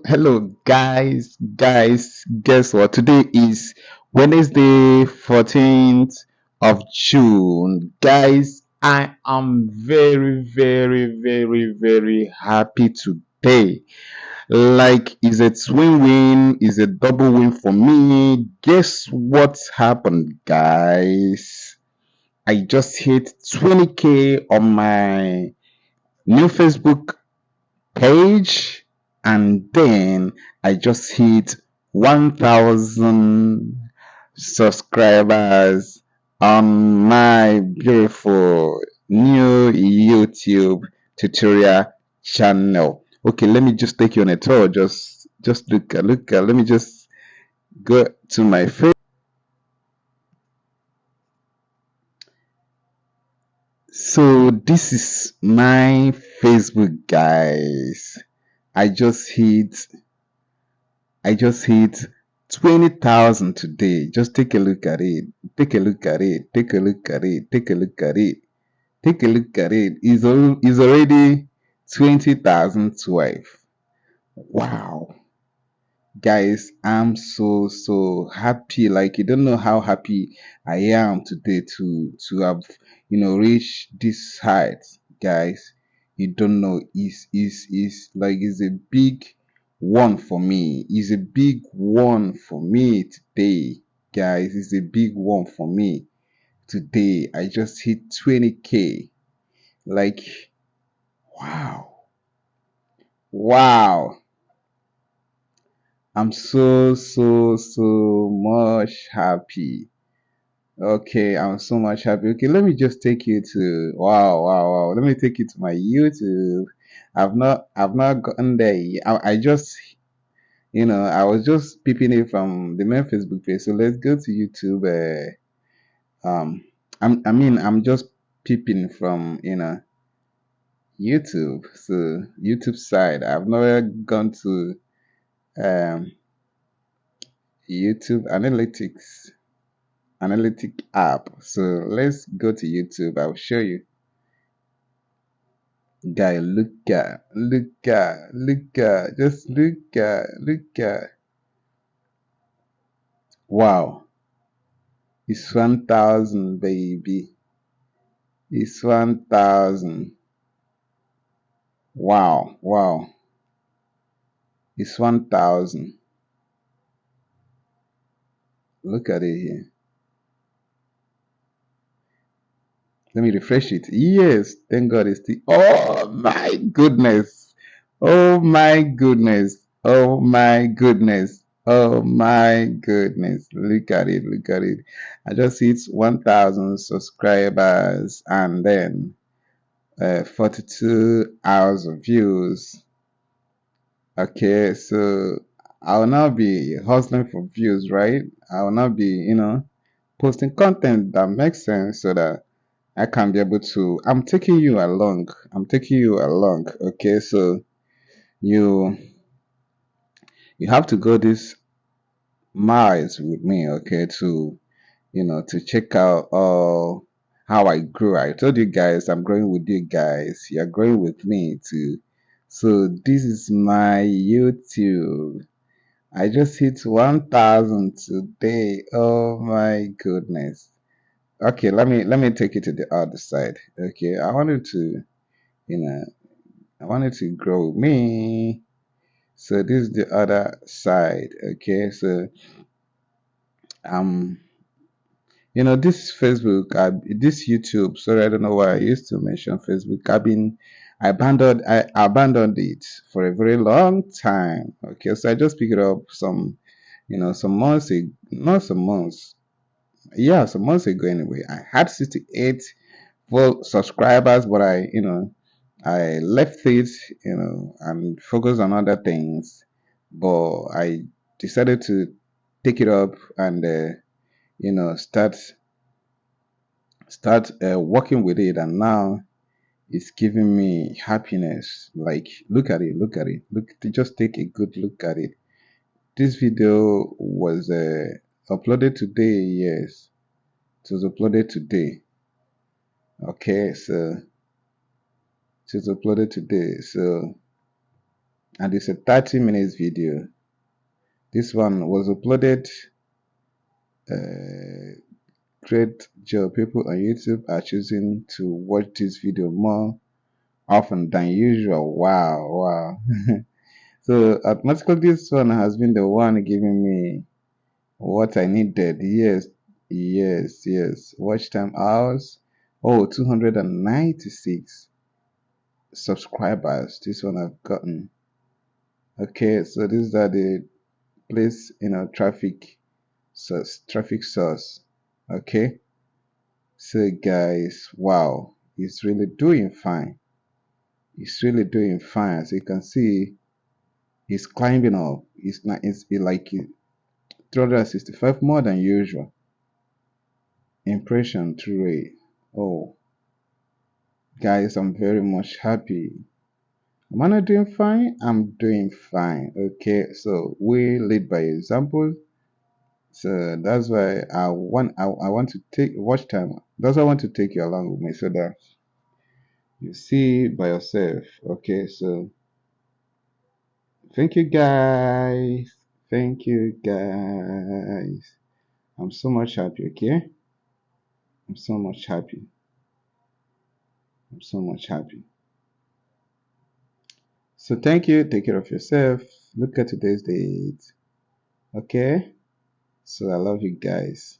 hello, guys. Guess what? Today is Wednesday, 14th of June. Guys, I am very happy today. Like, is a twin win, is a double win for me. Guess what happened, guys? I just hit 20K on my new Facebook page, and then I just hit 1000 subscribers on my beautiful new YouTube tutorial channel. Okay, let me just take you on a tour. Just look at let me just go to my face. So this is my Facebook, guys. I just hit I just hit 20,000 today. Just take a look at it. Take a look at it. Take a look at it. Take a look at it. Take a look at it. It's already 20,012. Wow. Guys, I'm so happy. Like, you don't know how happy I am today to have reached this height, guys. You don't know. Is like it's a big one for me. It's a big one for me today, guys. It's a big one for me today. I just hit 20K. Like, wow. Wow. I'm so much happy. Okay, I'm so much happy. Okay, let me just take you to wow. Let me take you to my YouTube. I've not gotten there yet. I just I was just peeping it from the main Facebook page. So let's go to YouTube. I'm just peeping from YouTube. So YouTube side. I've never gone to um YouTube analytic app. So let's go to YouTube. I'll show you. Guy, just look at. Wow, it's 1,000, baby. It's 1,000. Wow. It's 1,000. Look at it here. Let me refresh it. Yes, thank God it's still. Oh my goodness. Oh my goodness. Oh my goodness. Oh my goodness. Look at it. Look at it. I just hit 1,000 subscribers and then 42 hours of views. Okay, so I will now be hustling for views, right? I will now be, posting content that makes sense so that I can be able to. I'm taking you along. I'm taking you along. Okay, so you you have to go this miles with me. Okay, to to check out all how I grew. I told you guys I'm growing with you guys. You're growing with me too. So this is my YouTube. I just hit 1,000 today. Oh my goodness. Okay, let me take it to the other side. Okay, you know, I wanted to grow me. So this is the other side. Okay, so um, this Facebook, this YouTube. Sorry, I don't know why I used to mention Facebook. I abandoned it for a very long time. Okay, so I just picked it up some months, not some months. Yeah, some months ago anyway. I had 68 full subscribers, but I left it, and focused on other things. But I decided to take it up and start working with it, and now it's giving me happiness. Like, look at it, just take a good look at it. This video was uploaded today. Yes, it was uploaded today. Okay, so it was uploaded today. So and it's a 30 minutes video. This one was uploaded. Great job. People on YouTube are choosing to watch this video more often than usual. Wow, wow. So automatically this one has been the one giving me what I needed. Yes, yes, yes. Watch time hours. Oh, 296 subscribers. This one I've gotten. Okay, so these are the place, traffic source. Okay, so guys, wow, it's really doing fine. It's really doing fine. As you can see, it's climbing up. It's not. It's like 365 more than usual. Impression through rate. Oh, guys, I'm very much happy. Am I not doing fine? I'm doing fine. Okay, so we lead by example. So that's why I want to take watch time. That's why I want to take you along with me so that you see by yourself. Okay, so thank you guys. Thank you guys. I'm so much happy, okay? I'm so much happy. I'm so much happy. So thank you. Take care of yourself. Look at today's date. Okay? So I love you guys.